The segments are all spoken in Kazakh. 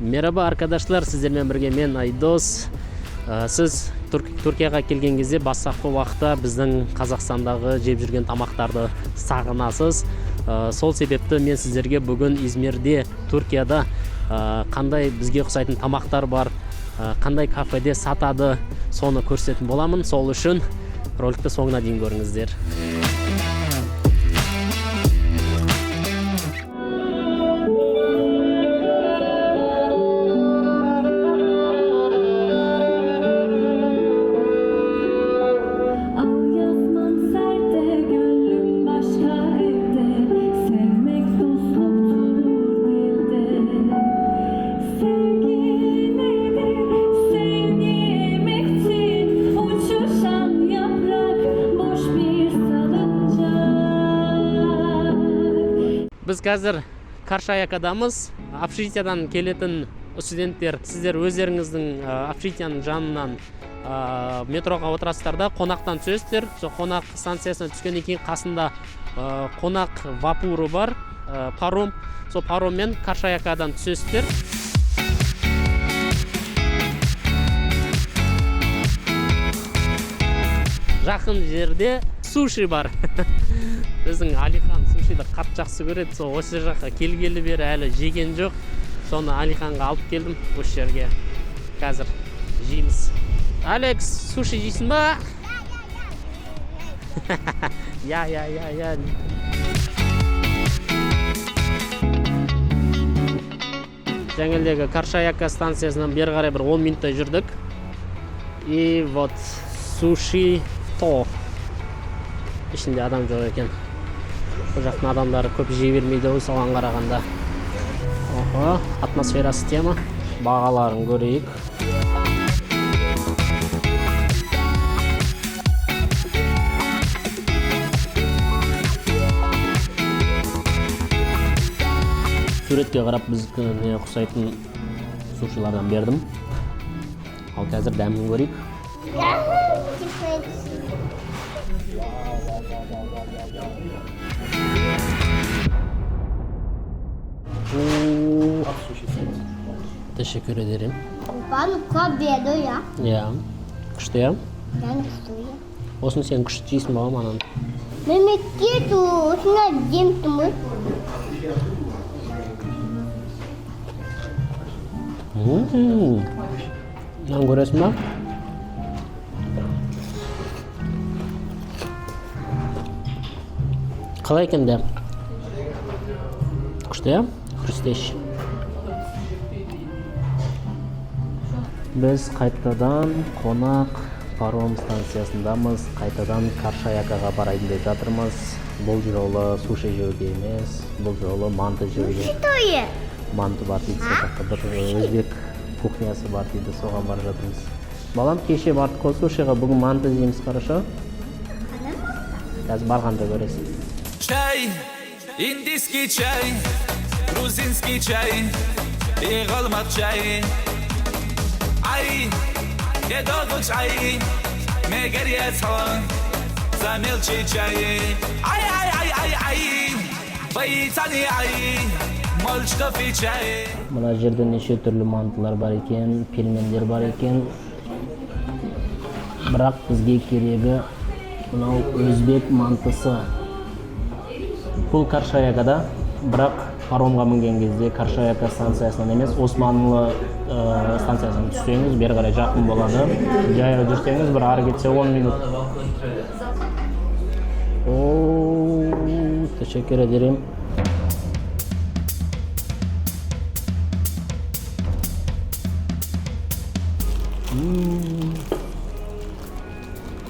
Merhaba arkadaşlar, sizlerмен бірге мен Айдос. Сіз Түркияға келген кезде бастапқы уақытта біздің Қазақстандағы жеп жүрген тамақтарды сағынасыз. Сол себепті мен сіздерге бүгін Измирде, Түркияда қандай бізге ұқсайтын тамақтар бар, қандай кафеде сатады, соны көрсететін боламын. Сол үшін роликті соңына дейін көріңіздер. Біз қазір Каршаякадамыз. Общежитиядан келетін студенттер, сіздер өздеріңіздің общежитияның жанынан метроға отырасыздар да қонақтан түсесіздер. Қонақ станциясына түскеннен кейін қасында қонақ вапуры бар, паром. Сол пароммен Каршаякадан түсесіздер. Жақын жерде суши бар. Біздің Алихан сушиді қатты жақсы көреді. Сол осы жаққа келгелі бері әлі жеген жоқ. Соны Алиханға алып келдім осы жерге. Қазір жейміз. Алекс, суши жейсің ба? Я. Жаңелдегі Каршаяка станциясынан бері қарай бір 10 минуттай жүрдік. И вот суши то. Ішінде адам жоқ екен. Бұл жақтың адамдары көп жей бермейді ғой соған қарағанда. Атмосферасы тема. Бағаларын көрейік. Суретке қарап біздікіне ұқсайтын сушилардан бердім. Ал қазір дәмін көрейік. Teşekkür ederim. Bana kabiyede ya. Ya. Күшті ya? Ben küçüğüm. Осыны сен күшті жейсің ба манан? Мемлекет осына жемтім ғой. Мынаны көресің ба? Қалай екен де? Күшті ya? Хрустеш. Біз қайтадан қонақ паром станциясындамыз. Қайтадан Каршаякаға барайын деп жатырмыз. Бұл жолы суши жеуге емес, бұл жолы манты жеуге. Что е? Манты бар дейді, сондақта бір өзбек кухнясы бар дейді, соған барып жатырмыз. Балам, кеше бардық қой сушиға, бүгін манты жейміз, қарашы. Қазір барғанда көресің. Чай, индийский чай, грузинский чай, и қалмақ чай. Ай, едоғы чай, мегерия салон, замелчи чай. Ай, байтани ай, молчкафи чай. Мына жерде неше түрлі мантылар бар екен, пельмендер бар екен. Бірақ бізге керегі мынау өзбек мантысы. Бұл Каршаякада, бірақ паромға мінген кезде Каршаяка станциясынан емес, Османлы станциясынан түссеңіз, бері қарай жақын болады. Жаяу жүрсеңіз, бір ары кетсе 10 минут. Teşekkür ederim.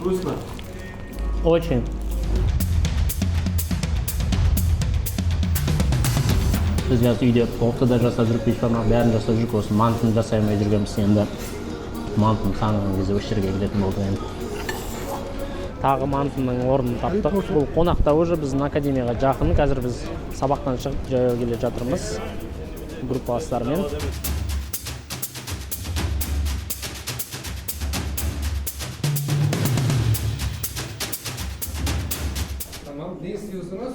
Вкусно? Очень. Біз қазір үйде кофта жасап жүріп, бешбармақ бәрін жасап жүріп, осы мантыны жасай алмай жүргенбіз. Енді мантыны сағынған кезде осы жерге келетін болды енді. Тағы мантының орнын таптық. Бұл қонақта уже біздің академияға жақын. Қазір біз сабақтан шығып жаяу келе жатырмыз группаластармен. Tamam, ne istiyorsunuz?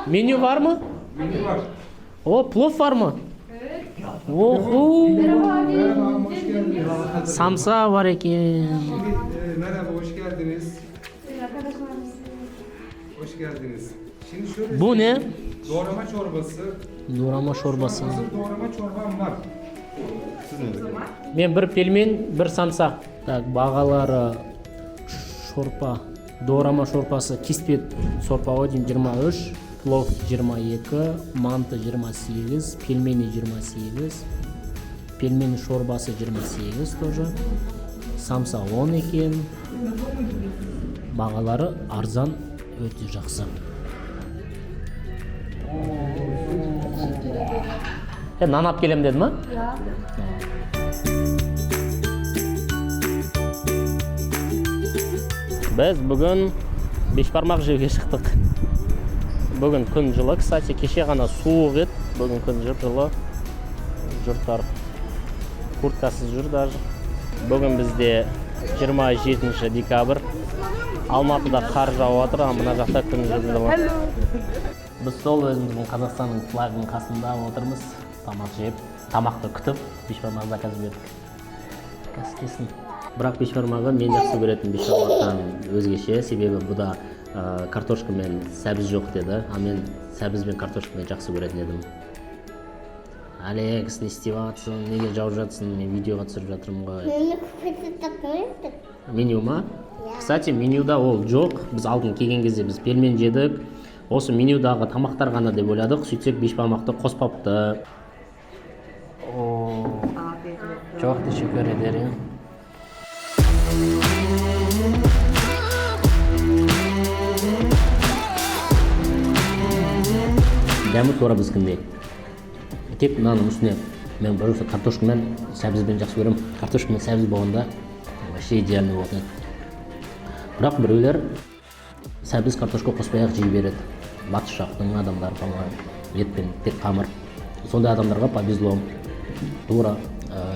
Menü var mı? Menü var. O, plov var mı? Evet. Оху. Merhaba, hoş geldiniz. Samsa var eкен. Merhaba, hoş geldiniz. Hoş geldiniz. Şimdi şöyle Bu ne? doğrama çorbası. Doğrama şorbасы. Hazır doğrama çorbam var. Мен бір пельмен, бір самса. Так, бағалары шорпа, доорама шорпасы, киспет сорпа 23, плов 22, манты 28, пельмени 28, пельмени шорбасы 28 тоже. Самса 10 екен. Бағалары арзан, өте жақсы. Нан алып келем деді ма? Біз бүгін бешбармақ жеуге шықтық. Бүгін күн жылы, кстати, кеше ғана суық еді. Бүгін күн жылы. Жұрттар курткасыз жүр даже. Бүгін бізде 27 декабрь. Алматыда қар жауып жатыр, мына жақта күн жылы. Біз сол өзіміздің Қазақстанның флагының қасында отырмыз. Тамақ жеп, тамақты күтіп, бешбармақ заказ бердік. Кәскесін. Бірақ бешбармағы мен жақсы көретін бешбармақтан өзгеше, себебі бұда картошка мен сәбіз жоқ деді, а мен сәбіз бен картошканы жақсы көретін едім. Алекс, не істеп жатсың, неге жауып жатсың, мен видеоға түсіріп жатырмын ғой. Меню ма? Кстати, менюда ол жоқ. Біз алдын келген кезде біз пельмен жедік. Осы менюдағы тамақтар ғана деп ойладық, сөйтсек бешбармақты қоспапты. Çok teşekkür ederim. Дәмі тура біздікіндей. Тек мынаның үстіне мен бірінші картошка мен сәбізбен жақсы көремін. Картошка мен сәбіз болғанда вообще идеальный болды. Бірақ біреулер сәбіз картошка қоспай-ақ жей береді. Батыс жақтың адамдары, по-моему, етпен тек қамыр. Сондай адамдарға повезло. Тура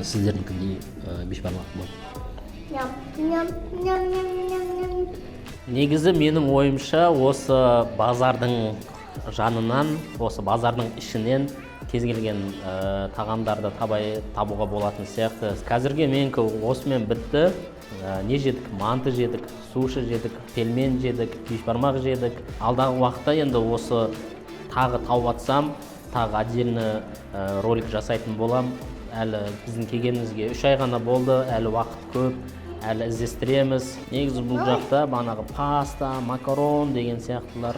сіздердікіндей бешбармақ болды. Негізі менің ойымша осы базардың жанынан, осы базардың ішінен кез келген тағамдарды табуға болатын сияқты. Қазірге менікі осымен бітті. Не жедік? Манты жедік, суши жедік, пельмен жедік, бешбармақ жедік. Алдағы уақытта енді осы тағы тауып атсам, тағы отдельный ролик жасайтын болам. Әлі біздің келгенімізге 3 ай ғана болды, әлі уақыт көп, әлі іздестіреміз. Негізі бұл жақта банағы паста, макарон деген сияқтылар,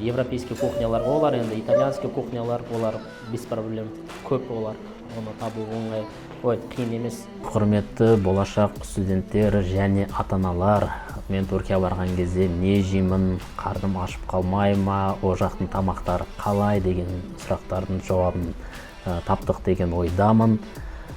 европейский кухнялар олар, енді итальянский кухнялар олар без проблем, көп олар. Оны табу оңай, қиын емес. Құрметті болашақ студенттер және ата-аналар, мен Түркия барған кезде не жеймін, қарным ашып қалмай ма, о жақтың тамақтары қалай деген сұрақтардың жауабын таптық деген ойдамын.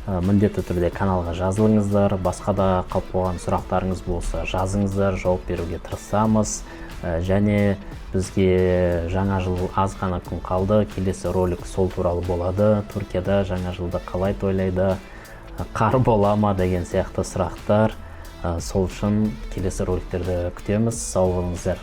Міндетті түрде каналға жазылыңыздар, басқа да қалып қойған сұрақтарыңыз болса жазыңыздар, жауап беруге тырысамыз. Және бізге жаңа жыл аз ғана күн қалды, келесі ролик сол туралы болады. Түркияда жаңа жылды қалай тойлайды, қар бола ма деген сияқты сұрақтар. Сол үшін келесі роликтерді күтеміз. Сау болыңыздар.